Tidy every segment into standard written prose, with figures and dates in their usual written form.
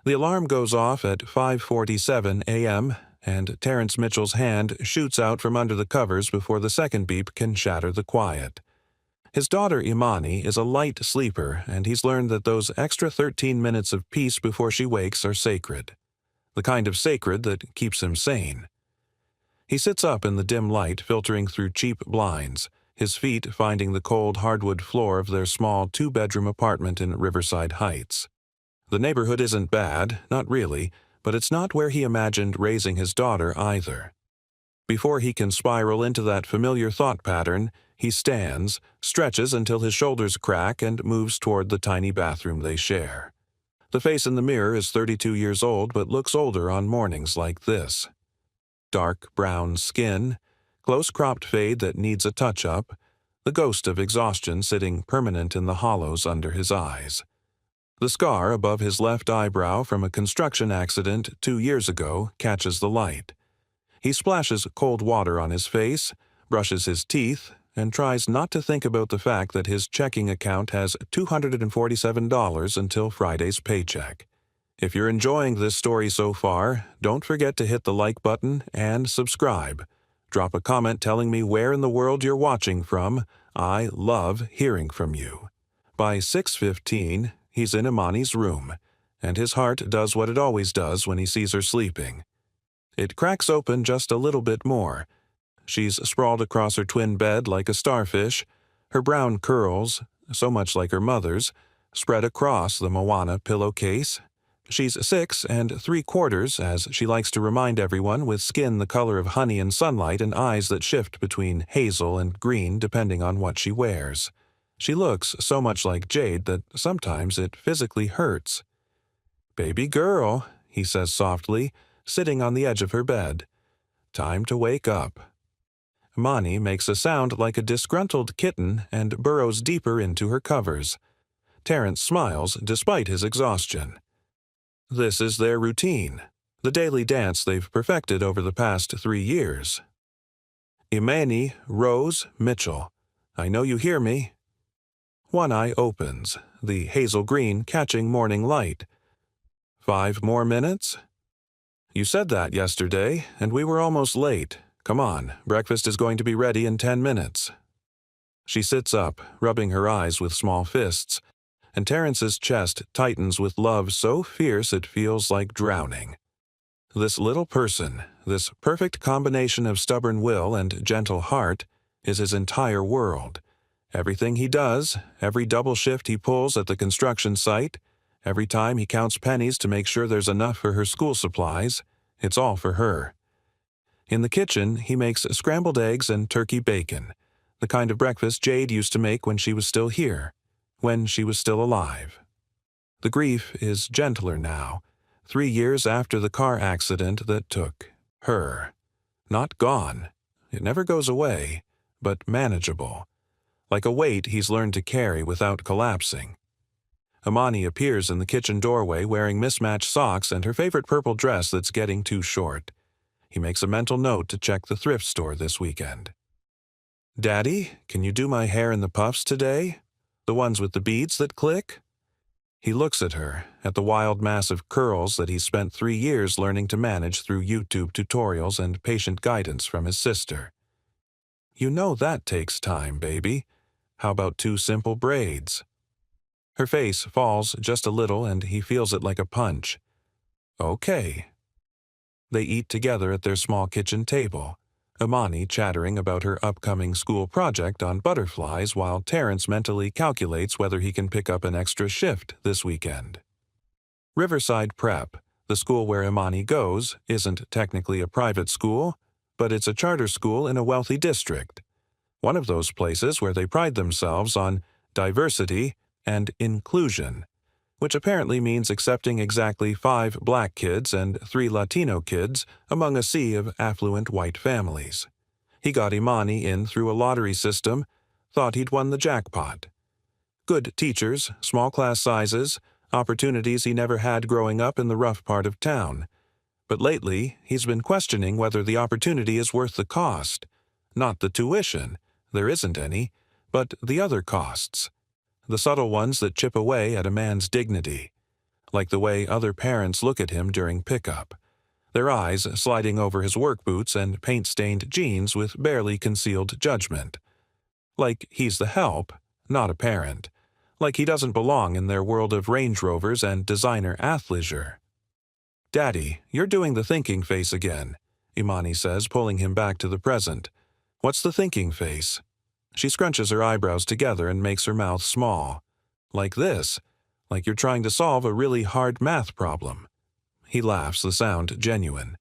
The alarm goes off at 5:47 a.m., and Terrance Mitchell's hand shoots out from under the covers before the second beep can shatter the quiet. His daughter Imani is a light sleeper, and he's learned that those extra 13 minutes of peace before she wakes are sacred. The kind of sacred that keeps him sane. He sits up in the dim light filtering through cheap blinds, his feet finding the cold hardwood floor of their small two-bedroom apartment in Riverside Heights. The neighborhood isn't bad, not really, but it's not where he imagined raising his daughter either. Before he can spiral into that familiar thought pattern, he stands, stretches until his shoulders crack, and moves toward the tiny bathroom they share. The face in the mirror is 32 years old but looks older on mornings like this. Dark brown skin, close-cropped fade that needs a touch-up, the ghost of exhaustion sitting permanent in the hollows under his eyes. The scar above his left eyebrow from a construction accident 2 years ago catches the light. He splashes cold water on his face, brushes his teeth, and tries not to think about the fact that his checking account has $247 until Friday's paycheck. If you're enjoying this story so far, don't forget to hit the like button and subscribe. Drop a comment telling me where in the world you're watching from. I love hearing from you. By 6:15, he's in Imani's room, and his heart does what it always does when he sees her sleeping. It cracks open just a little bit more. She's sprawled across her twin bed like a starfish, her brown curls, so much like her mother's, spread across the Moana pillowcase. She's 6 3/4, as she likes to remind everyone, with skin the color of honey and sunlight and eyes that shift between hazel and green depending on what she wears. She looks so much like Jade that sometimes it physically hurts. "Baby girl," he says softly, sitting on the edge of her bed. "Time to wake up." Imani makes a sound like a disgruntled kitten and burrows deeper into her covers. Terrance smiles despite his exhaustion. This is their routine, the daily dance they've perfected over the past 3 years. "Imani Rose Mitchell, I know you hear me." One eye opens, the hazel green catching morning light. 5 more minutes? "You said that yesterday, and we were almost late. Come on, breakfast is going to be ready in 10 minutes. She sits up, rubbing her eyes with small fists, and Terrance's chest tightens with love so fierce it feels like drowning. This little person, this perfect combination of stubborn will and gentle heart, is his entire world. Everything he does, every double shift he pulls at the construction site, every time he counts pennies to make sure there's enough for her school supplies, it's all for her. In the kitchen, he makes scrambled eggs and turkey bacon, the kind of breakfast Jade used to make when she was still here, when she was still alive. The grief is gentler now, 3 years after the car accident that took her. Not gone. It never goes away, but manageable. Like a weight he's learned to carry without collapsing. Imani appears in the kitchen doorway wearing mismatched socks and her favorite purple dress that's getting too short. He makes a mental note to check the thrift store this weekend. "Daddy, can you do my hair in the puffs today? The ones with the beads that click?" He looks at her, at the wild mass of curls that he spent 3 years learning to manage through YouTube tutorials and patient guidance from his sister. "You know that takes time, baby. How about 2 simple braids?" Her face falls just a little and he feels it like a punch. "Okay." They eat together at their small kitchen table, Imani chattering about her upcoming school project on butterflies while Terrance mentally calculates whether he can pick up an extra shift this weekend. Riverside Prep, the school where Imani goes, isn't technically a private school, but it's a charter school in a wealthy district. One of those places where they pride themselves on diversity and inclusion, which apparently means accepting exactly 5 black kids and 3 Latino kids among a sea of affluent white families. He got Imani in through a lottery system, thought he'd won the jackpot. Good teachers, small class sizes, opportunities he never had growing up in the rough part of town. But lately, he's been questioning whether the opportunity is worth the cost. Not the tuition, there isn't any, but the other costs. The subtle ones that chip away at a man's dignity. like the way other parents look at him during pickup, their eyes sliding over his work boots and paint-stained jeans with barely concealed judgment. Like he's the help, not a parent. Like he doesn't belong in their world of Range Rovers and designer athleisure. "Daddy, you're doing the thinking face again," Imani says, pulling him back to the present. "What's the thinking face?" She scrunches her eyebrows together and makes her mouth small. "Like this, like you're trying to solve a really hard math problem." He laughs, the sound genuine.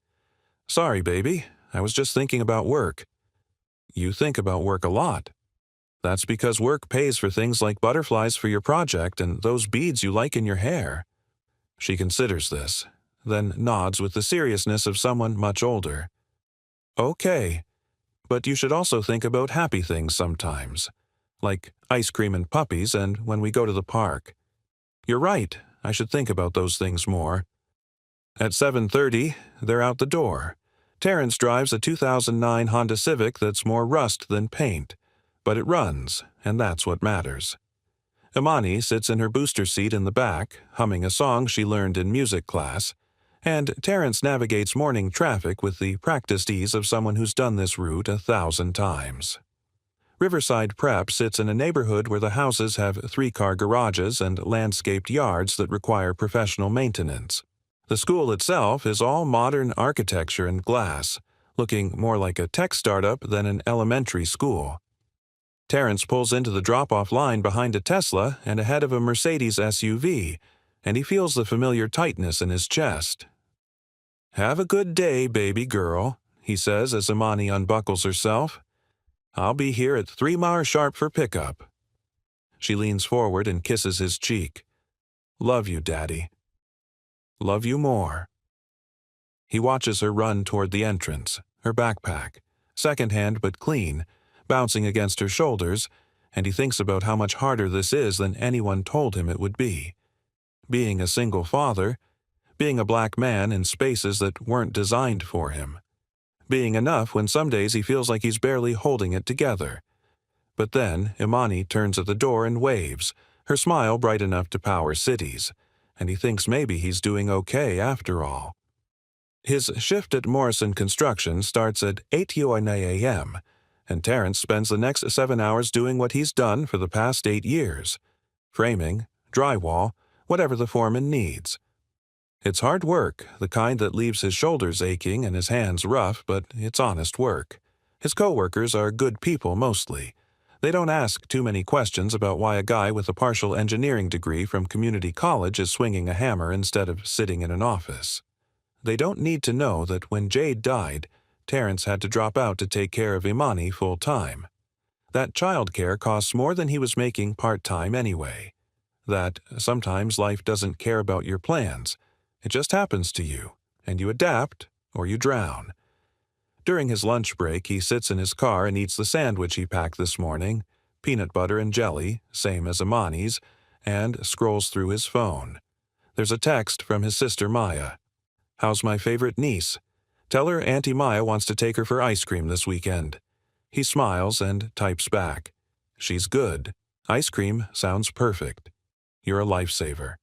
"Sorry, baby, I was just thinking about work." "You think about work a lot." "That's because work pays for things like butterflies for your project and those beads you like in your hair." She considers this, then nods with the seriousness of someone much older. "Okay, but you should also think about happy things sometimes, like ice cream and puppies and when we go to the park." "You're right, I should think about those things more." At 7:30, they're out the door. Terrance drives a 2009 Honda Civic that's more rust than paint, but it runs, and that's what matters. Imani sits in her booster seat in the back, humming a song she learned in music class, and Terrance navigates morning traffic with the practiced ease of someone who's done this route 1,000 times. Riverside Prep sits in a neighborhood where the houses have 3-car garages and landscaped yards that require professional maintenance. The school itself is all modern architecture and glass, looking more like a tech startup than an elementary school. Terrance pulls into the drop-off line behind a Tesla and ahead of a Mercedes SUV, and he feels the familiar tightness in his chest. "Have a good day, baby girl," he says as Imani unbuckles herself. "I'll be here at 3 miles sharp for pickup." She leans forward and kisses his cheek. "Love you, Daddy." "Love you more." He watches her run toward the entrance, her backpack, second-hand but clean, bouncing against her shoulders, and he thinks about how much harder this is than anyone told him it would be. Being a single father, being a black man in spaces that weren't designed for him. Being enough when some days he feels like he's barely holding it together. But then Imani turns at the door and waves, her smile bright enough to power cities, and he thinks maybe he's doing okay after all. His shift at Morrison Construction starts at 8 a.m., and Terrance spends the next 7 hours doing what he's done for the past 8 years. Framing, drywall, whatever the foreman needs. It's hard work, the kind that leaves his shoulders aching and his hands rough, but it's honest work. His co-workers are good people mostly. They don't ask too many questions about why a guy with a partial engineering degree from community college is swinging a hammer instead of sitting in an office. They don't need to know that when Jade died, Terrance had to drop out to take care of Imani full-time. That childcare costs more than he was making part-time anyway. That sometimes life doesn't care about your plans. It just happens to you, and you adapt or you drown. During his lunch break, he sits in his car and eats the sandwich he packed this morning, peanut butter and jelly, same as Imani's, and scrolls through his phone. There's a text from his sister Maya. "How's my favorite niece? Tell her Auntie Maya wants to take her for ice cream this weekend." He smiles and types back. "She's good. Ice cream sounds perfect. You're a lifesaver."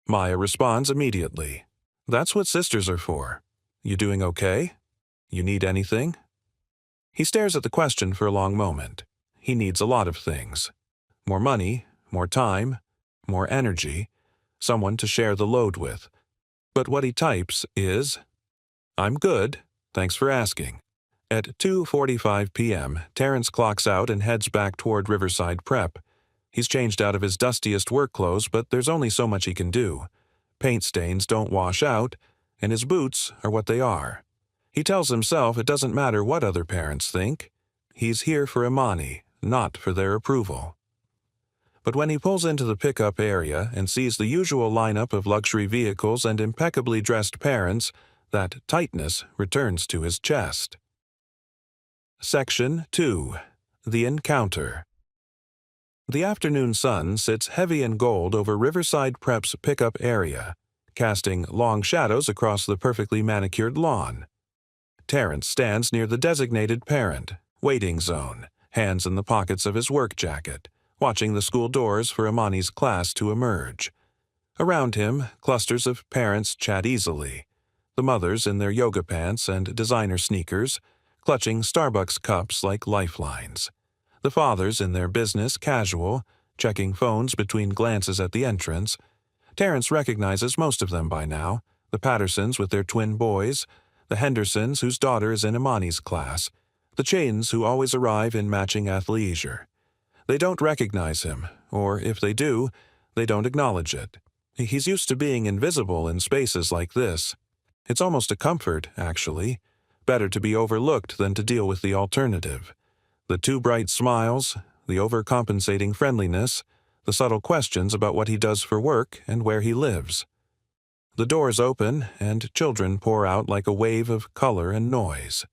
Maya responds immediately. "That's what sisters are for. You doing okay? You need anything?" He stares at the question for a long moment. He needs a lot of things. More money, more time, more energy, someone to share the load with. But what he types is, "I'm good, thanks for asking." At 2:45 p.m., Terrance clocks out and heads back toward Riverside Prep. He's changed out of his dustiest work clothes, but there's only so much he can do. Paint stains don't wash out, and his boots are what they are. He tells himself it doesn't matter what other parents think. He's here for Imani, not for their approval. But when he pulls into the pickup area and sees the usual lineup of luxury vehicles and impeccably dressed parents, that tightness returns to his chest. Section 2. The Encounter. The afternoon sun sits heavy in gold over Riverside Prep's pickup area, casting long shadows across the perfectly manicured lawn. Terrance stands near the designated parent, waiting zone, hands in the pockets of his work jacket, watching the school doors for Imani's class to emerge. Around him, clusters of parents chat easily. The mothers in their yoga pants and designer sneakers, clutching Starbucks cups like lifelines. The fathers in their business casual, checking phones between glances at the entrance. Terrance recognizes most of them by now, the Pattersons with their twin boys, the Hendersons whose daughter is in Imani's class, the Chains who always arrive in matching athleisure. They don't recognize him, or if they do, they don't acknowledge it. He's used to being invisible in spaces like this. It's almost a comfort, actually. Better to be overlooked than to deal with the alternative. The too bright smiles, the overcompensating friendliness, the subtle questions about what he does for work and where he lives. The doors open, and children pour out like a wave of color and noise.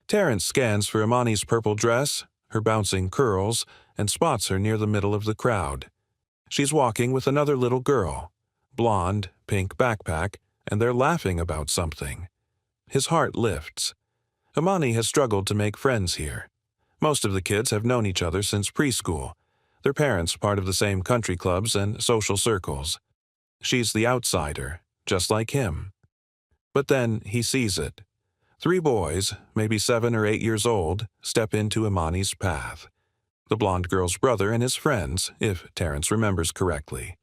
Terrance scans for Imani's purple dress, her bouncing curls, and spots her near the middle of the crowd. She's walking with another little girl, blonde, pink backpack, and they're laughing about something. His heart lifts. Imani has struggled to make friends here. Most of the kids have known each other since preschool, their parents part of the same country clubs and social circles. She's the outsider, just like him. But then he sees it. 3 boys, maybe 7 or 8 years old, step into Imani's path. The blonde girl's brother and his friends, if Terrance remembers correctly.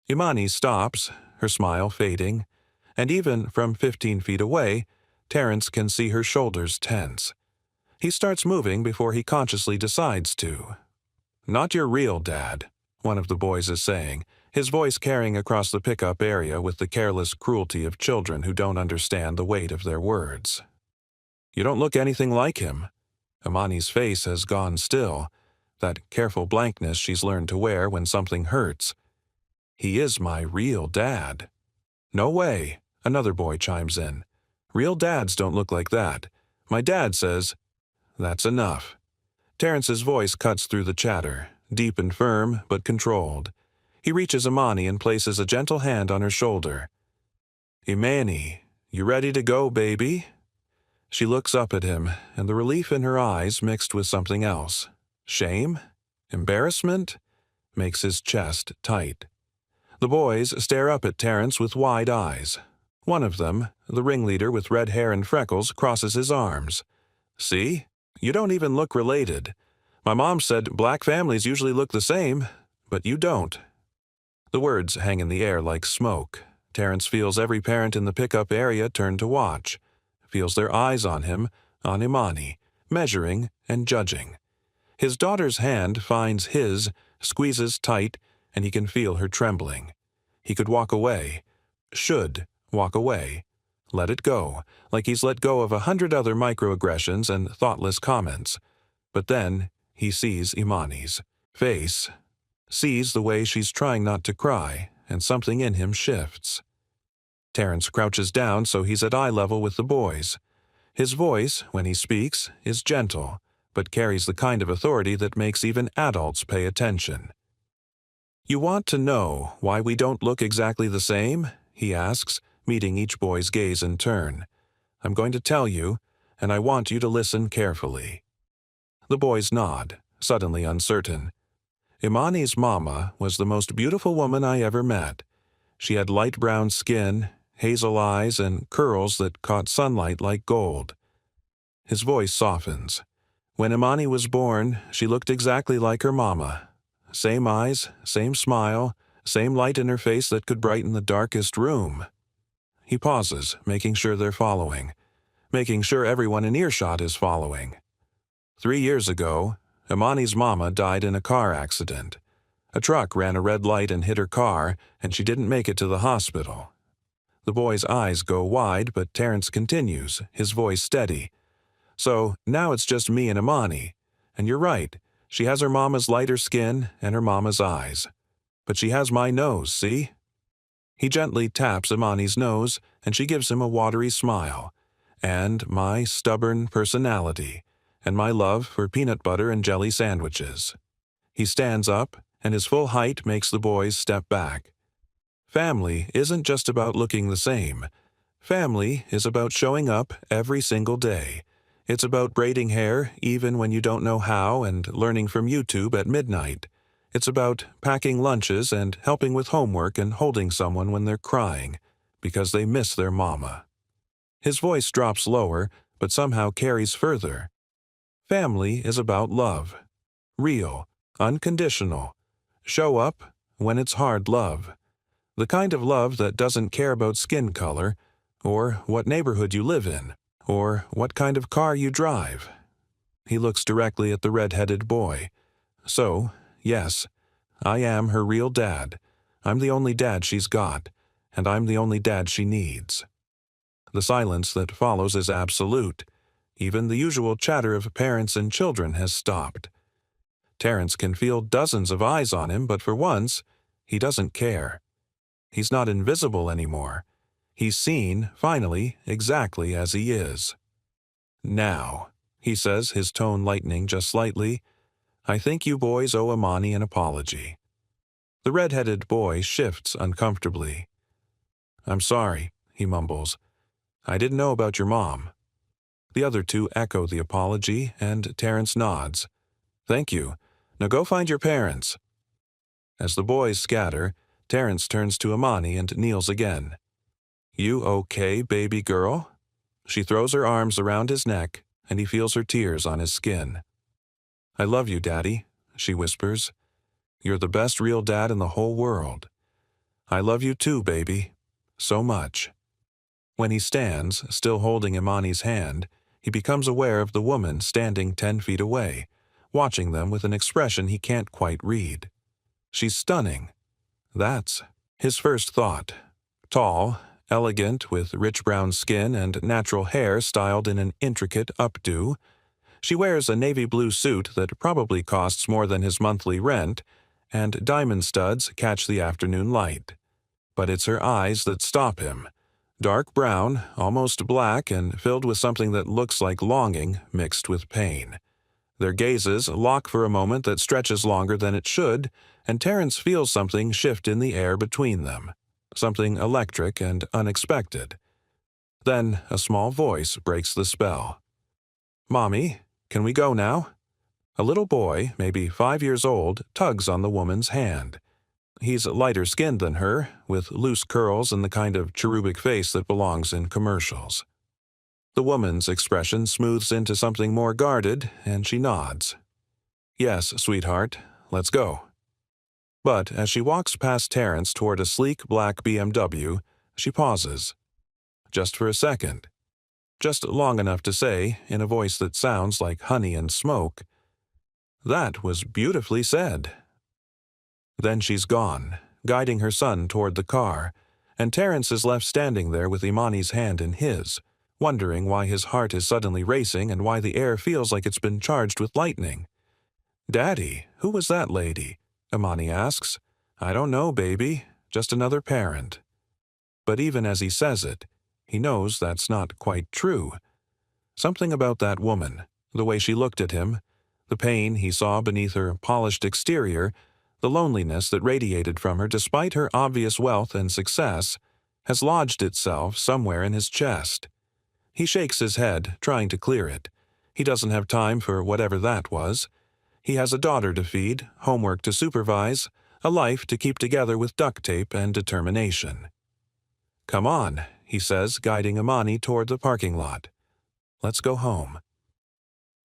Imani stops, her smile fading, and even from 15 feet away, Terrance can see her shoulders tense. He starts moving before he consciously decides to. "Not your real dad," one of the boys is saying, his voice carrying across the pickup area with the careless cruelty of children who don't understand the weight of their words. "You don't look anything like him." Imani's face has gone still, that careful blankness she's learned to wear when something hurts. "He is my real dad." "No way," another boy chimes in. "Real dads don't look like that. My dad says—" "That's enough." Terrance's voice cuts through the chatter, deep and firm but controlled. He reaches Imani and places a gentle hand on her shoulder. "Imani, you ready to go, baby?" She looks up at him, and the relief in her eyes mixed with something else. Shame? Embarrassment? Makes his chest tight. The boys stare up at Terrance with wide eyes. One of them, the ringleader with red hair and freckles, crosses his arms. "See? You don't even look related. My mom said black families usually look the same, but you don't." The words hang in the air like smoke. Terrance feels every parent in the pickup area turn to watch. Feels their eyes on him, on Imani, measuring and judging. His daughter's hand finds his, squeezes tight, and he can feel her trembling. He could walk away. Should walk away. Let it go, like he's let go of 100 other microaggressions and thoughtless comments. But then he sees Imani's face, sees the way she's trying not to cry, and something in him shifts. Terrance crouches down so he's at eye level with the boys. His voice, when he speaks, is gentle, but carries the kind of authority that makes even adults pay attention. "You want to know why we don't look exactly the same?" he asks, meeting each boy's gaze in turn. "I'm going to tell you, and I want you to listen carefully." The boys nod, suddenly uncertain. Imani's mama was the most beautiful woman I ever met. She had light brown skin, hazel eyes, and curls that caught sunlight like gold. His voice softens. When Imani was born, she looked exactly like her mama. Same eyes, same smile, same light in her face that could brighten the darkest room. He pauses, making sure they're following, making sure everyone in earshot is following. 3 years ago, Imani's mama died in a car accident. A truck ran a red light and hit her car, and she didn't make it to the hospital. The boy's eyes go wide, but Terrance continues, his voice steady. "So now it's just me and Imani. And you're right, she has her mama's lighter skin and her mama's eyes. But she has my nose, see?" He gently taps Imani's nose, and she gives him a watery smile. "And my stubborn personality, and my love for peanut butter and jelly sandwiches." He stands up, and his full height makes the boys step back. Family isn't just about looking the same. Family is about showing up every single day. It's about braiding hair even when you don't know how and learning from YouTube at midnight. It's about packing lunches and helping with homework and holding someone when they're crying because they miss their mama. His voice drops lower, but somehow carries further. Family is about love. Real, unconditional. Show up when it's hard love. The kind of love that doesn't care about skin color, or what neighborhood you live in, or what kind of car you drive. He looks directly at the red-headed boy. So, yes, I am her real dad. I'm the only dad she's got, and I'm the only dad she needs. The silence that follows is absolute. Even the usual chatter of parents and children has stopped. Terrance can feel dozens of eyes on him, but for once, he doesn't care. He's not invisible anymore. He's seen, finally, exactly as he is. Now, he says, his tone lightening just slightly, I think you boys owe Imani an apology. The red-headed boy shifts uncomfortably. I'm sorry, he mumbles. I didn't know about your mom. The other two echo the apology, and Terrance nods. Thank you. Now go find your parents. As the boys scatter, Terrance turns to Imani and kneels again. You okay, baby girl? She throws her arms around his neck, and he feels her tears on his skin. I love you, Daddy, she whispers. You're the best real dad in the whole world. I love you too, baby. So much. When he stands, still holding Imani's hand, he becomes aware of the woman standing 10 feet away, watching them with an expression he can't quite read. She's stunning. That's his first thought. Tall, elegant, with rich brown skin and natural hair styled in an intricate updo. She wears a navy blue suit that probably costs more than his monthly rent, and diamond studs catch the afternoon light. But it's her eyes that stop him. Dark brown, almost black, and filled with something that looks like longing mixed with pain. Their gazes lock for a moment that stretches longer than it should, and Terrance feels something shift in the air between them, something electric and unexpected. Then a small voice breaks the spell. Mommy, can we go now? A little boy, maybe 5 years old, tugs on the woman's hand. He's lighter-skinned than her, with loose curls and the kind of cherubic face that belongs in commercials. The woman's expression smooths into something more guarded, and she nods. Yes, sweetheart, let's go. But as she walks past Terrance toward a sleek black BMW, she pauses. Just for a second. Just long enough to say, in a voice that sounds like honey and smoke, that was beautifully said. Then she's gone, guiding her son toward the car, and Terrance is left standing there with Imani's hand in his, wondering why his heart is suddenly racing and why the air feels like it's been charged with lightning. Daddy, who was that lady? Imani asks. I don't know, baby. Just another parent. But even as he says it, he knows that's not quite true. Something about that woman, the way she looked at him, the pain he saw beneath her polished exterior, the loneliness that radiated from her despite her obvious wealth and success, has lodged itself somewhere in his chest. He shakes his head, trying to clear it. He doesn't have time for whatever that was. He has a daughter to feed, homework to supervise, a life to keep together with duct tape and determination. Come on, he says, guiding Imani toward the parking lot. Let's go home.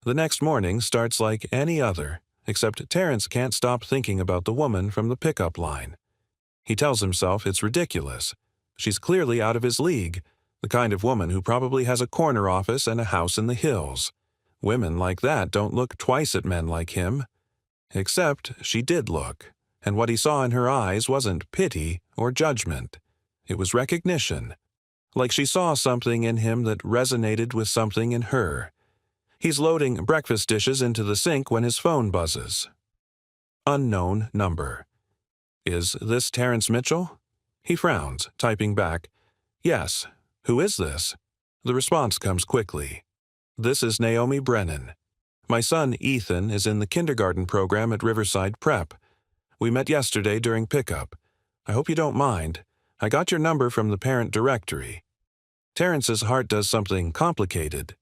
The next morning starts like any other, except Terrance can't stop thinking about the woman from the pickup line. He tells himself it's ridiculous. She's clearly out of his league, the kind of woman who probably has a corner office and a house in the hills. Women like that don't look twice at men like him. Except she did look, and what he saw in her eyes wasn't pity or judgment. It was recognition. Like she saw something in him that resonated with something in her. He's loading breakfast dishes into the sink when his phone buzzes. Unknown number. Is this Terrance Mitchell? He frowns, typing back, Yes. Who is this? The response comes quickly. This is Naomi Brennan. My son, Ethan, is in the kindergarten program at Riverside Prep. We met yesterday during pickup. I hope you don't mind. I got your number from the parent directory. Terrance's heart does something complicated.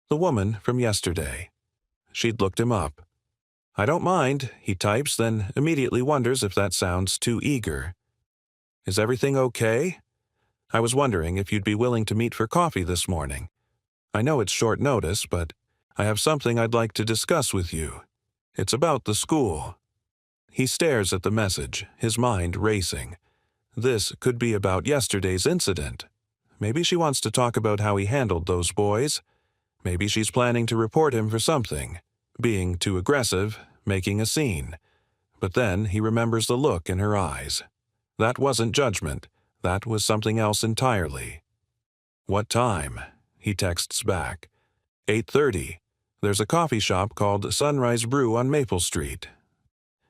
The woman from yesterday. She'd looked him up. "I don't mind," he types, then immediately wonders if that sounds too eager. "Is everything okay? I was wondering if you'd be willing to meet for coffee this morning. I know it's short notice, but I have something I'd like to discuss with you. It's about the school." He stares at the message, his mind racing. This could be about yesterday's incident. Maybe she wants to talk about how he handled those boys. Maybe she's planning to report him for something, being too aggressive, making a scene. But then he remembers the look in her eyes. That wasn't judgment. That was something else entirely. "What time?" he texts back. 8:30. There's a coffee shop called Sunrise Brew on Maple Street.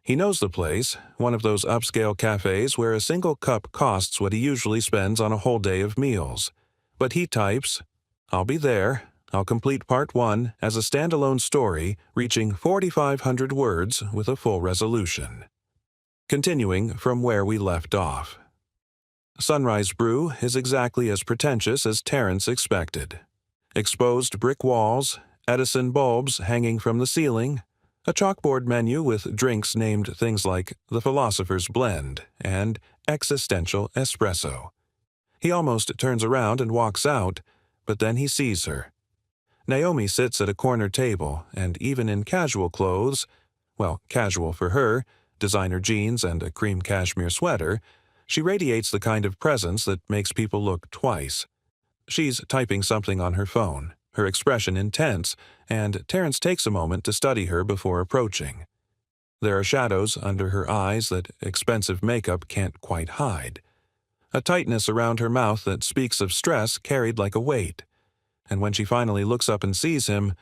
He knows the place, one of those upscale cafes where a single cup costs what he usually spends on a whole day of meals. But he types, "I'll be there. I'll complete part 1 as a standalone story reaching 4,500 words with a full resolution." Continuing from where we left off. Sunrise Brew is exactly as pretentious as Terrance expected. Exposed brick walls, Edison bulbs hanging from the ceiling, a chalkboard menu with drinks named things like the Philosopher's Blend and Existential Espresso. He almost turns around and walks out, but then he sees her. Naomi sits at a corner table, and even in casual clothes, well, casual for her, designer jeans and a cream cashmere sweater, she radiates the kind of presence that makes people look twice. She's typing something on her phone, her expression intense, and Terrance takes a moment to study her before approaching. There are shadows under her eyes that expensive makeup can't quite hide. A tightness around her mouth that speaks of stress carried like a weight. And when she finally looks up and sees him,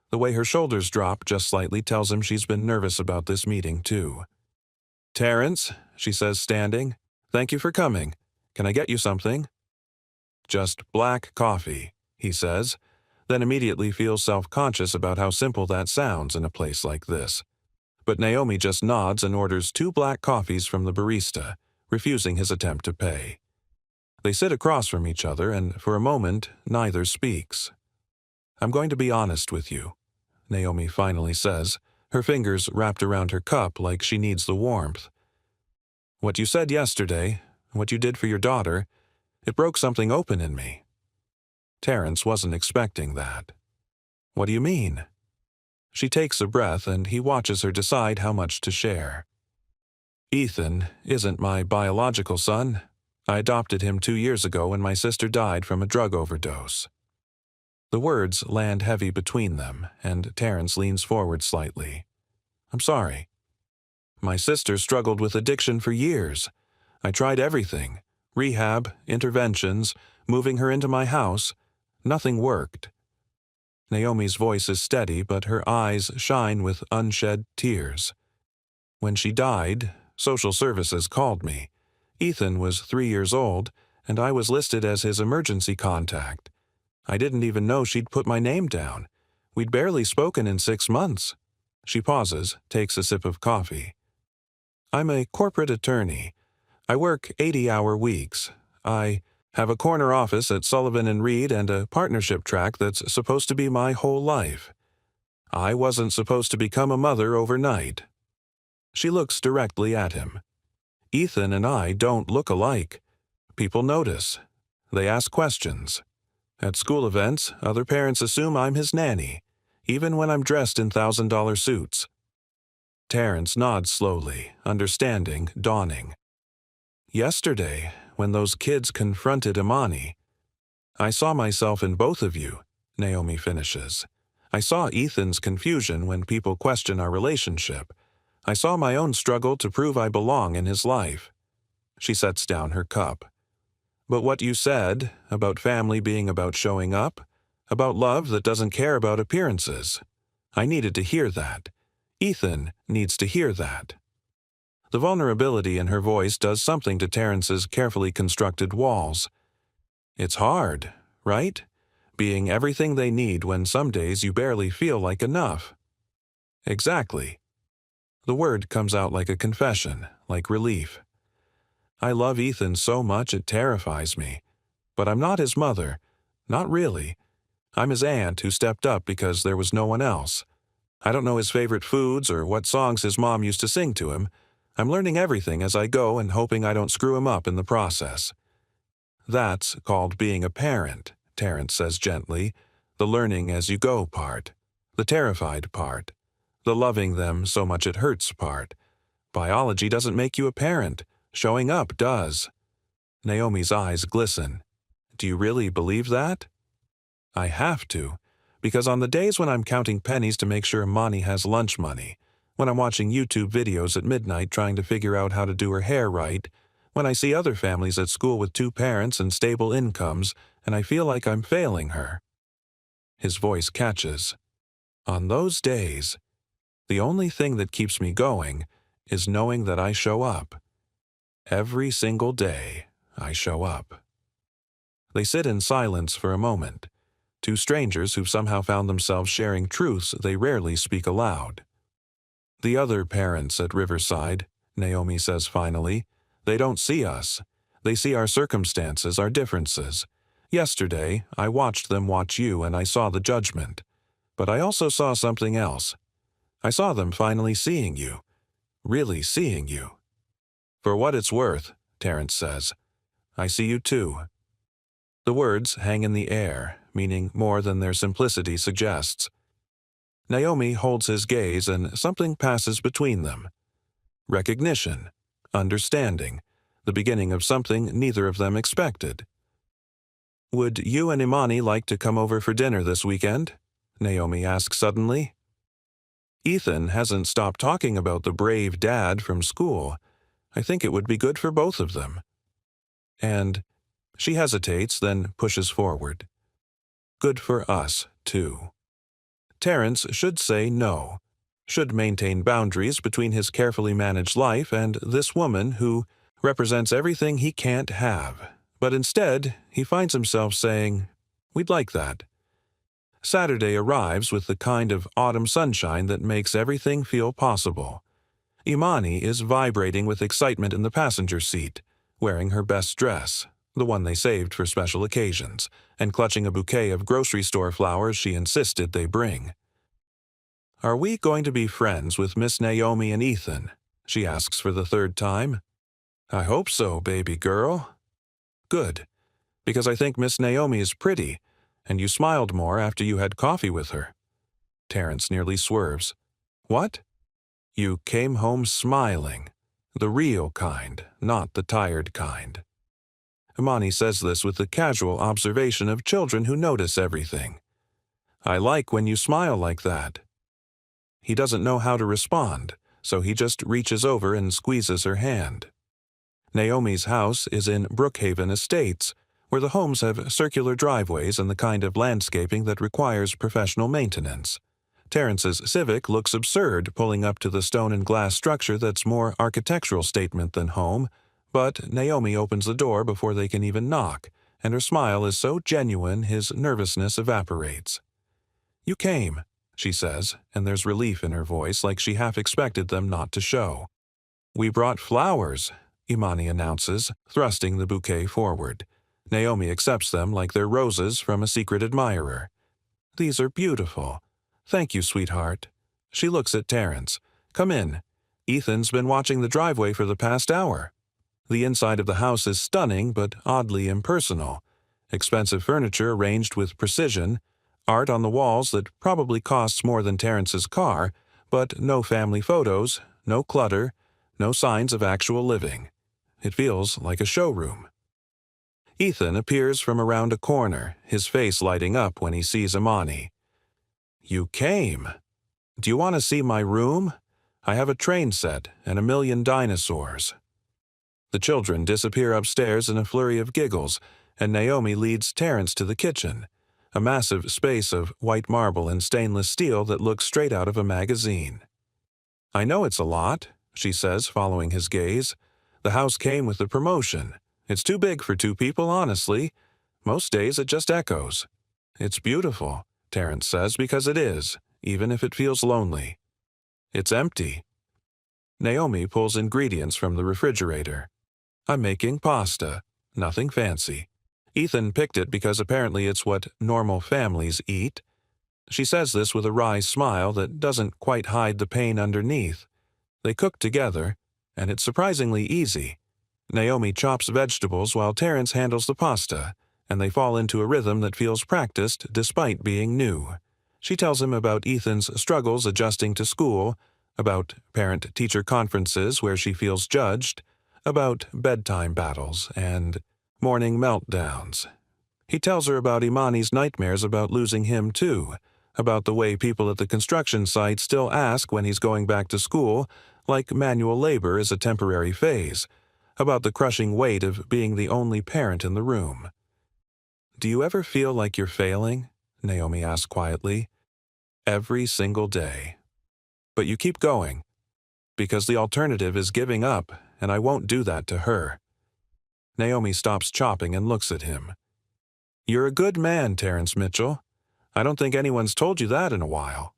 the way her shoulders drop just slightly tells him she's been nervous about this meeting too. "Terrance," she says, standing, "thank you for coming. Can I get you something?" "Just black coffee," he says, then immediately feels self-conscious about how simple that sounds in a place like this. But Naomi just nods and orders 2 black coffees from the barista, refusing his attempt to pay. They sit across from each other, and for a moment, neither speaks. "I'm going to be honest with you," Naomi finally says, her fingers wrapped around her cup like she needs the warmth. "What you said yesterday, what you did for your daughter, it broke something open in me." Terrance wasn't expecting that. "What do you mean?" She takes a breath, and he watches her decide how much to share. "Ethan isn't my biological son. I adopted him 2 years ago when my sister died from a drug overdose." The words land heavy between them, and Terrance leans forward slightly. "I'm sorry. My sister struggled with addiction for years. I tried everything. Rehab, interventions, moving her into my house. Nothing worked." Naomi's voice is steady, but her eyes shine with unshed tears. "When she died, social services called me. Ethan was 3 years old, and I was listed as his emergency contact. I didn't even know she'd put my name down. We'd barely spoken in 6 months." She pauses, takes a sip of coffee. "I'm a corporate attorney. I work 80-hour weeks. I have a corner office at Sullivan & Reed and a partnership track that's supposed to be my whole life. I wasn't supposed to become a mother overnight." She looks directly at him. "Ethan and I don't look alike. People notice. They ask questions. At school events, other parents assume I'm his nanny, even when I'm dressed in $1,000 suits." Terrance nods slowly, understanding dawning. "Yesterday, when those kids confronted Imani, I saw myself in both of you," Naomi finishes. "I saw Ethan's confusion when people question our relationship. I saw my own struggle to prove I belong in his life." She sets down her cup. "But what you said, about family being about showing up, about love that doesn't care about appearances, I needed to hear that. Ethan needs to hear that." The vulnerability in her voice does something to Terrance's carefully constructed walls. It's hard, right? Being everything they need when some days you barely feel like enough. Exactly. The word comes out like a confession, like relief. "I love Ethan so much it terrifies me. But I'm not his mother. Not really. I'm his aunt who stepped up because there was no one else. I don't know his favorite foods or what songs his mom used to sing to him. I'm learning everything as I go and hoping I don't screw him up in the process." "That's called being a parent," Terrance says gently, "the learning as you go part, the terrified part, the loving them so much it hurts part. Biology doesn't make you a parent. Showing up does." Naomi's eyes glisten. "Do you really believe that?" "I have to, because on the days when I'm counting pennies to make sure Imani has lunch money, when I'm watching YouTube videos at midnight trying to figure out how to do her hair right, when I see other families at school with 2 parents and stable incomes, and I feel like I'm failing her." His voice catches. "On those days, the only thing that keeps me going is knowing that I show up. Every single day, I show up." They sit in silence for a moment, 2 strangers who've somehow found themselves sharing truths they rarely speak aloud. "The other parents at Riverside," Naomi says finally, "they don't see us. They see our circumstances, our differences. Yesterday, I watched them watch you and I saw the judgment. But I also saw something else. I saw them finally seeing you. Really seeing you." "For what it's worth," Terrance says, "I see you too." The words hang in the air, meaning more than their simplicity suggests. Naomi holds his gaze and something passes between them. Recognition, understanding, the beginning of something neither of them expected. "Would you and Imani like to come over for dinner this weekend?" Naomi asks suddenly. "Ethan hasn't stopped talking about the brave dad from school. I think it would be good for both of them." And she hesitates, then pushes forward. "Good for us, too." Terrance should say no, should maintain boundaries between his carefully managed life and this woman who represents everything he can't have. But instead, he finds himself saying, "We'd like that." Saturday arrives with the kind of autumn sunshine that makes everything feel possible. Imani is vibrating with excitement in the passenger seat, wearing her best dress, the one they saved for special occasions, and clutching a bouquet of grocery store flowers she insisted they bring. "Are we going to be friends with Miss Naomi and Ethan?" she asks for the 3rd time. "I hope so, baby girl." "Good, because I think Miss Naomi is pretty, and you smiled more after you had coffee with her." Terrance nearly swerves. "What?" "You came home smiling. The real kind, not the tired kind." Imani says this with the casual observation of children who notice everything. "I like when you smile like that." He doesn't know how to respond, so he just reaches over and squeezes her hand. Naomi's house is in Brookhaven Estates, where the homes have circular driveways and the kind of landscaping that requires professional maintenance. Terrance's Civic looks absurd pulling up to the stone and glass structure that's more architectural statement than home, but Naomi opens the door before they can even knock, and her smile is so genuine his nervousness evaporates. "You came," she says, and there's relief in her voice like she half expected them not to show. "We brought flowers," Imani announces, thrusting the bouquet forward. Naomi accepts them like they're roses from a secret admirer. "These are beautiful. Thank you, sweetheart." She looks at Terrance. "Come in. Ethan's been watching the driveway for the past hour." The inside of the house is stunning but oddly impersonal. Expensive furniture arranged with precision, art on the walls that probably costs more than Terrance's car, but no family photos, no clutter, no signs of actual living. It feels like a showroom. Ethan appears from around a corner, his face lighting up when he sees Imani. "You came. Do you want to see my room? I have a train set and 1,000,000 dinosaurs." The children disappear upstairs in a flurry of giggles, and Naomi leads Terrance to the kitchen, a massive space of white marble and stainless steel that looks straight out of a magazine. "I know it's a lot," she says, following his gaze. "The house came with the promotion. It's too big for 2 people, honestly. Most days it just echoes." "It's beautiful," Terrance says, "because it is, even if it feels lonely." "It's empty." Naomi pulls ingredients from the refrigerator. "I'm making pasta. Nothing fancy. Ethan picked it because apparently it's what normal families eat." She says this with a wry smile that doesn't quite hide the pain underneath. They cook together, and it's surprisingly easy. Naomi chops vegetables while Terrance handles the pasta, and they fall into a rhythm that feels practiced despite being new. She tells him about Ethan's struggles adjusting to school, about parent-teacher conferences where she feels judged, about bedtime battles and morning meltdowns. He tells her about Imani's nightmares about losing him too, about the way people at the construction site still ask when he's going back to school, like manual labor is a temporary phase, about the crushing weight of being the only parent in the room. "Do you ever feel like you're failing?" Naomi asks quietly. "Every single day. But you keep going, because the alternative is giving up, and I won't do that to her." Naomi stops chopping and looks at him. "You're a good man, Terrance Mitchell. I don't think anyone's told you that in a while."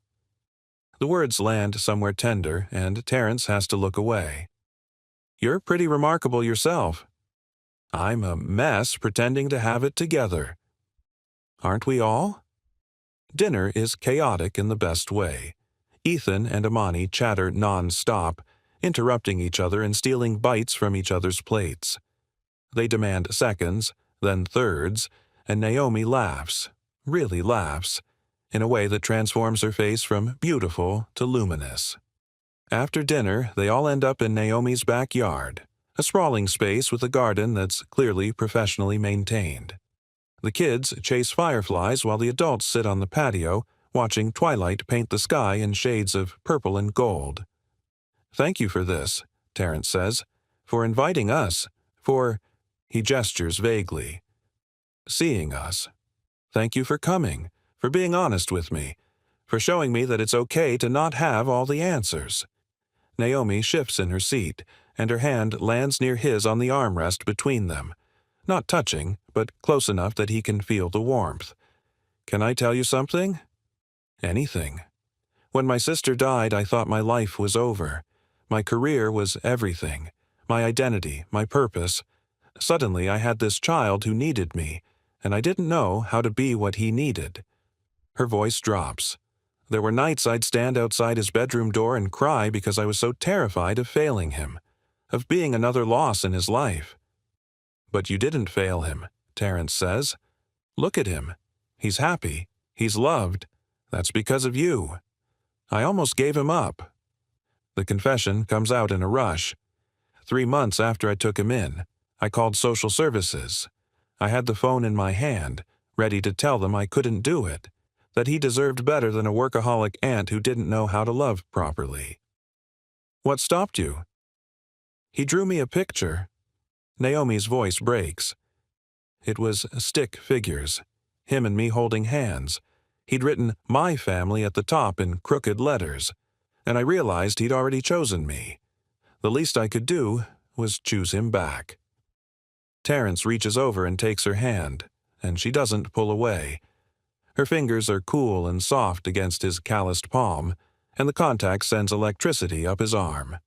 The words land somewhere tender, and Terrance has to look away. "You're pretty remarkable yourself." "I'm a mess pretending to have it together." "Aren't we all?" Dinner is chaotic in the best way. Ethan and Imani chatter non-stop, interrupting each other and stealing bites from each other's plates. They demand seconds, then thirds, and Naomi laughs, really laughs, in a way that transforms her face from beautiful to luminous. After dinner, they all end up in Naomi's backyard, a sprawling space with a garden that's clearly professionally maintained. The kids chase fireflies while the adults sit on the patio, watching twilight paint the sky in shades of purple and gold. "Thank you for this," Terrance says, "for inviting us, for—" he gestures vaguely. "Seeing us. Thank you for coming, for being honest with me, for showing me that it's okay to not have all the answers." Naomi shifts in her seat, and her hand lands near his on the armrest between them. Not touching, but close enough that he can feel the warmth. "Can I tell you something?" "Anything. When my sister died, I thought my life was over. My career was everything. My identity, my purpose. Suddenly I had this child who needed me, and I didn't know how to be what he needed." Her voice drops. "There were nights I'd stand outside his bedroom door and cry because I was so terrified of failing him, of being another loss in his life." "But you didn't fail him," Terrance says. "Look at him. He's happy. He's loved. That's because of you. I almost gave him up." The confession comes out in a rush. 3 months after I took him in, I called social services. I had the phone in my hand, ready to tell them I couldn't do it, that he deserved better than a workaholic aunt who didn't know how to love properly. "What stopped you?" "He drew me a picture." Naomi's voice breaks. "It was stick figures, him and me holding hands. He'd written my family at the top in crooked letters, and I realized he'd already chosen me. The least I could do was choose him back." Terrance reaches over and takes her hand, and she doesn't pull away. Her fingers are cool and soft against his calloused palm, and the contact sends electricity up his arm.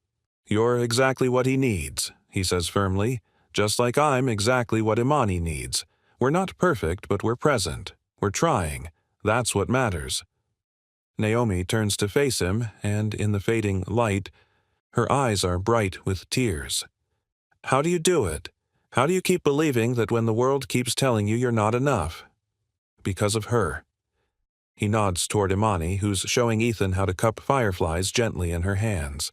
"You're exactly what he needs," he says firmly, "just like I'm exactly what Imani needs. We're not perfect, but we're present. We're trying. That's what matters." Naomi turns to face him, and in the fading light, her eyes are bright with tears. "How do you do it? How do you keep believing that when the world keeps telling you you're not enough?" "Because of her." He nods toward Imani, who's showing Ethan how to cup fireflies gently in her hands.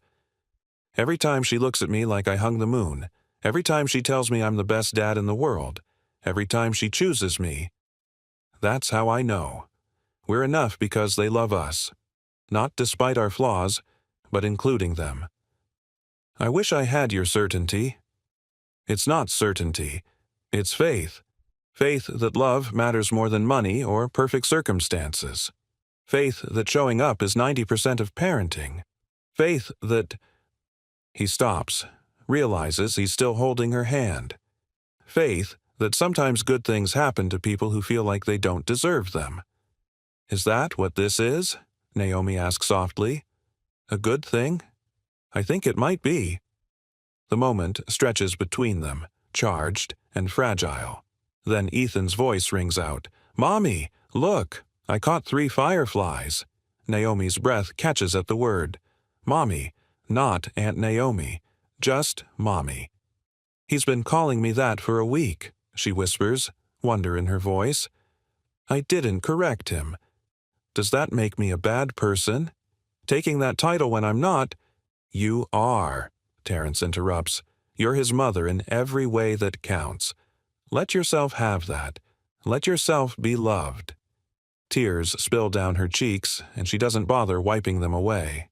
"Every time she looks at me like I hung the moon, every time she tells me I'm the best dad in the world, every time she chooses me, that's how I know. We're enough because they love us. Not despite our flaws, but including them. I wish I had your certainty. It's not certainty. It's faith. Faith that love matters more than money or perfect circumstances. Faith that showing up is 90% of parenting. Faith that—" He stops, realizes he's still holding her hand. Faith that sometimes good things happen to people who feel like they don't deserve them. "Is that what this is?" Naomi asks softly. "A good thing? I think it might be." The moment stretches between them, charged and fragile. Then Ethan's voice rings out, "Mommy, look!" I caught 3 fireflies. Naomi's breath catches at the word. Mommy, not Aunt Naomi, just Mommy. He's been calling me that for a week, she whispers, wonder in her voice. I didn't correct him. Does that make me a bad person? Taking that title when I'm not? You are, Terrance interrupts. You're his mother in every way that counts. Let yourself have that. Let yourself be loved. Tears spill down her cheeks, and she doesn't bother wiping them away.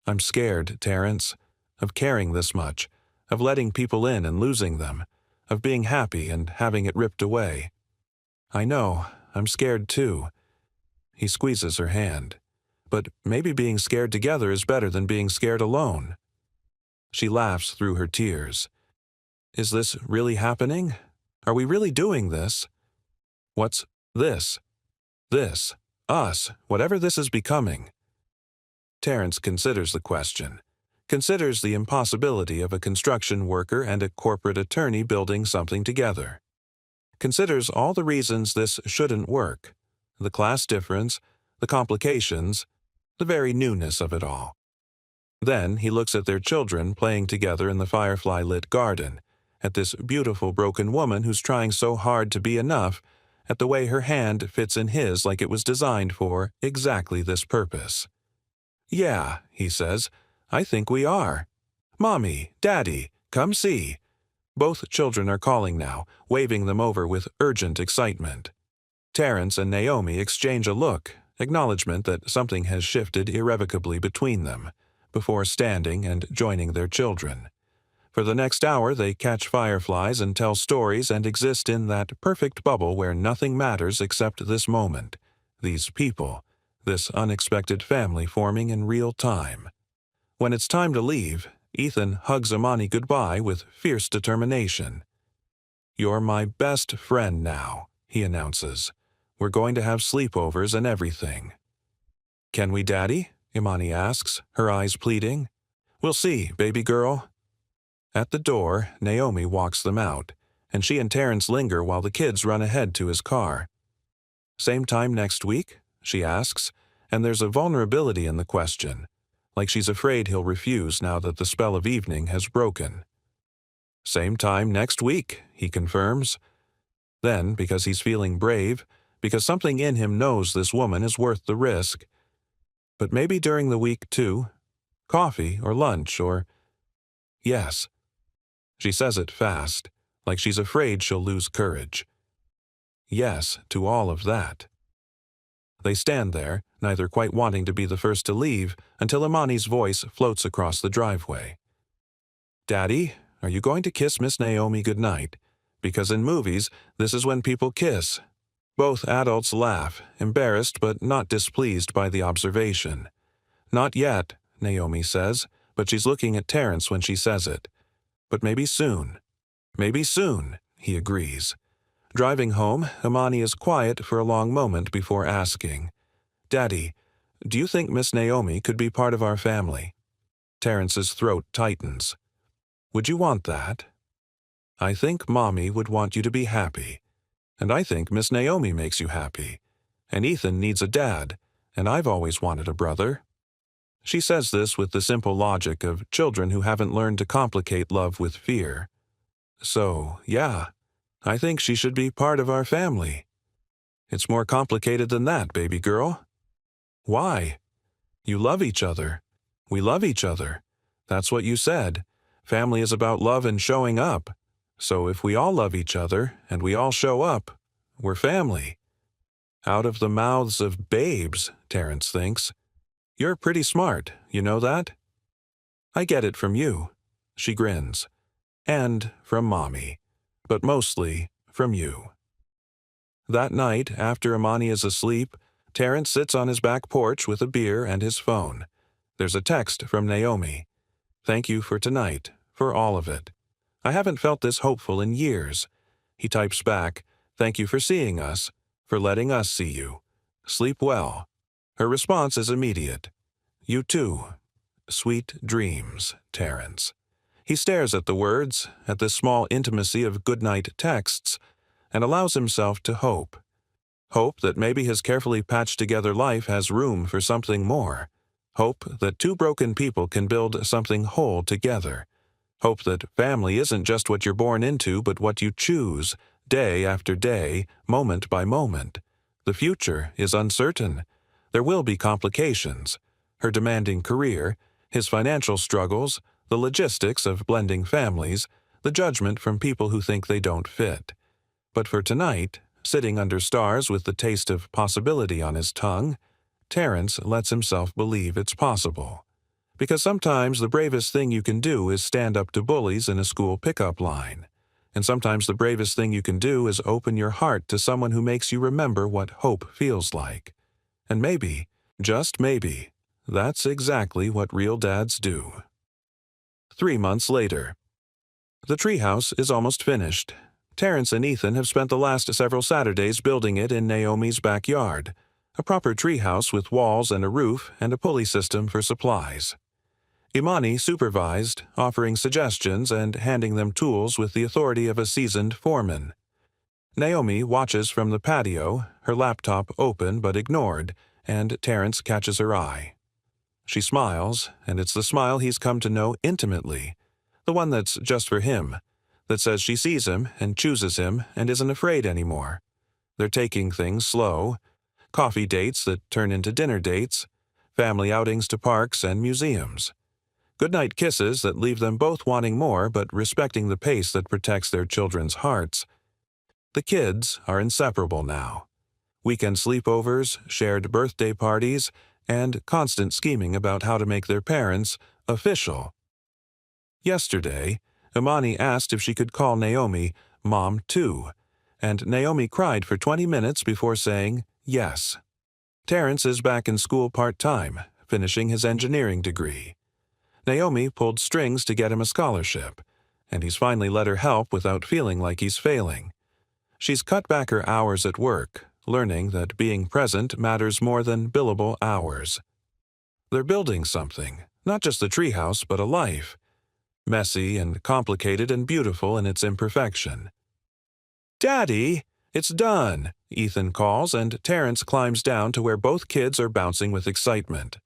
I'm scared, Terrance, of caring this much, of letting people in and losing them, of being happy and having it ripped away. I know, I'm scared too. He squeezes her hand. But maybe being scared together is better than being scared alone. She laughs through her tears. Is this really happening? Are we really doing this? What's this? This, us, whatever this is becoming. Terrance considers the question, considers the impossibility of a construction worker and a corporate attorney building something together. Considers all the reasons this shouldn't work, the class difference, the complications, the very newness of it all. Then he looks at their children playing together in the firefly-lit garden, at this beautiful broken woman who's trying so hard to be enough, at the way her hand fits in his like it was designed for exactly this purpose. Yeah, he says, I think we are. Mommy, Daddy, come see. Both children are calling now, waving them over with urgent excitement. Terrance and Naomi exchange a look, acknowledgement that something has shifted irrevocably between them, before standing and joining their children. For the next hour they catch fireflies and tell stories and exist in that perfect bubble where nothing matters except this moment, these people, this unexpected family forming in real time. When it's time to leave, Ethan hugs Imani goodbye with fierce determination. You're my best friend now, he announces. We're going to have sleepovers and everything. Can we, Daddy? Imani asks, her eyes pleading. We'll see, baby girl. At the door, Naomi walks them out, and she and Terrance linger while the kids run ahead to his car. Same time next week? She asks, and there's a vulnerability in the question, like she's afraid he'll refuse now that the spell of evening has broken. Same time next week, he confirms. Then, because he's feeling brave, because something in him knows this woman is worth the risk. But maybe during the week, too. Coffee or lunch or... Yes. She says it fast, like she's afraid she'll lose courage. Yes to all of that. They stand there, neither quite wanting to be the first to leave, until Imani's voice floats across the driveway. Daddy, are you going to kiss Miss Naomi goodnight? Because in movies, this is when people kiss. Both adults laugh, embarrassed but not displeased by the observation. Not yet, Naomi says, but she's looking at Terrance when she says it. But maybe soon. Maybe soon, he agrees. Driving home, Imani is quiet for a long moment before asking, Daddy, do you think Miss Naomi could be part of our family? Terrance's throat tightens. Would you want that? I think Mommy would want you to be happy. And I think Miss Naomi makes you happy. And Ethan needs a dad, and I've always wanted a brother. She says this with the simple logic of children who haven't learned to complicate love with fear. So, yeah, I think she should be part of our family. It's more complicated than that, baby girl. Why? You love each other. We love each other. That's what you said. Family is about love and showing up. So if we all love each other, and we all show up, we're family. Out of the mouths of babes, Terrance thinks. You're pretty smart, you know that? I get it from you. She grins. And from Mommy. But mostly from you. That night, after Imani is asleep, Terrance sits on his back porch with a beer and his phone. There's a text from Naomi. Thank you for tonight, for all of it. I haven't felt this hopeful in years. He types back, thank you for seeing us, for letting us see you. Sleep well. Her response is immediate. You too. Sweet dreams, Terrance. He stares at the words, at this small intimacy of goodnight texts, and allows himself to hope. Hope that maybe his carefully patched-together life has room for something more. Hope that two broken people can build something whole together. Hope that family isn't just what you're born into, but what you choose, day after day, moment by moment. The future is uncertain. There will be complications. Her demanding career, his financial struggles, the logistics of blending families, the judgment from people who think they don't fit. But for tonight, sitting under stars with the taste of possibility on his tongue, Terrance lets himself believe it's possible. Because sometimes the bravest thing you can do is stand up to bullies in a school pickup line. And sometimes the bravest thing you can do is open your heart to someone who makes you remember what hope feels like. And maybe, just maybe, that's exactly what real dads do. 3 months later. The treehouse is almost finished. Terrance and Ethan have spent the last several Saturdays building it in Naomi's backyard, a proper treehouse with walls and a roof and a pulley system for supplies. Imani supervised, offering suggestions and handing them tools with the authority of a seasoned foreman. Naomi watches from the patio, her laptop open but ignored, and Terrance catches her eye. She smiles, and it's the smile he's come to know intimately, the one that's just for him, that says she sees him and chooses him and isn't afraid anymore. They're taking things slow, coffee dates that turn into dinner dates, family outings to parks and museums. Goodnight kisses that leave them both wanting more but respecting the pace that protects their children's hearts. The kids are inseparable now. Weekend sleepovers, shared birthday parties, and constant scheming about how to make their parents official. Yesterday, Imani asked if she could call Naomi Mom too, and Naomi cried for 20 minutes before saying yes. Terrance is back in school part-time, finishing his engineering degree. Naomi pulled strings to get him a scholarship, and he's finally let her help without feeling like he's failing. She's cut back her hours at work, learning that being present matters more than billable hours. They're building something, not just a treehouse, but a life. Messy and complicated and beautiful in its imperfection. "Daddy, it's done," Ethan calls, and Terrance climbs down to where both kids are bouncing with excitement.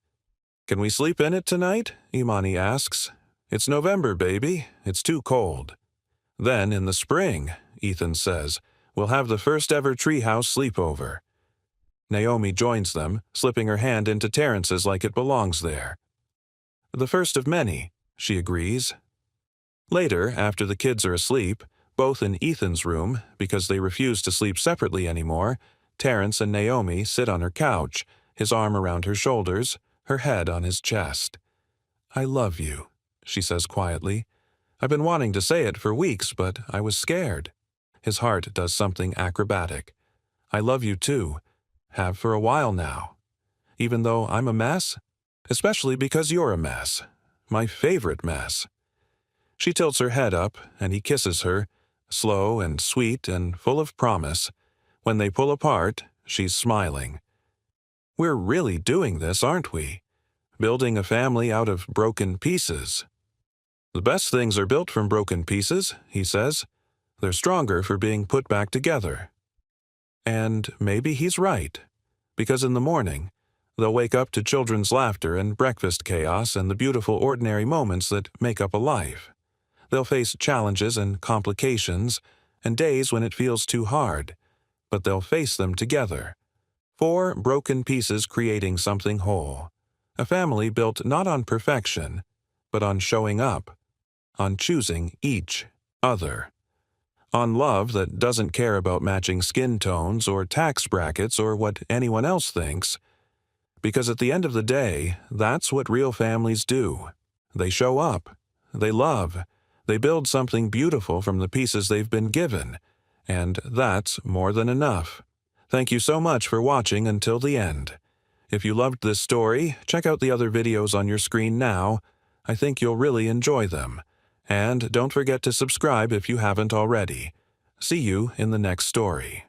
"Can we sleep in it tonight?" Imani asks. "It's November, baby. It's too cold." "Then in the spring," Ethan says, "we'll have the first ever treehouse sleepover." Naomi joins them, slipping her hand into Terrance's like it belongs there. "The first of many," she agrees. Later, after the kids are asleep, both in Ethan's room, because they refuse to sleep separately anymore, Terrance and Naomi sit on her couch, his arm around her shoulders, her head on his chest. "I love you," she says quietly. "I've been wanting to say it for weeks, but I was scared." His heart does something acrobatic. "I love you too. Have for a while now. Even though I'm a mess? Especially because you're a mess. My favorite mess." She tilts her head up, and he kisses her, slow and sweet and full of promise. When they pull apart, she's smiling. "We're really doing this, aren't we? Building a family out of broken pieces." "The best things are built from broken pieces," he says. "They're stronger for being put back together." And maybe he's right, because in the morning, they'll wake up to children's laughter and breakfast chaos and the beautiful ordinary moments that make up a life. They'll face challenges and complications and days when it feels too hard, but they'll face them together. 4 broken pieces creating something whole. A family built not on perfection, but on showing up, on choosing each other, on love that doesn't care about matching skin tones or tax brackets or what anyone else thinks. Because at the end of the day, that's what real families do. They show up, they love, they build something beautiful from the pieces they've been given, and that's more than enough. Thank you so much for watching until the end. If you loved this story, check out the other videos on your screen now. I think you'll really enjoy them. And don't forget to subscribe if you haven't already. See you in the next story.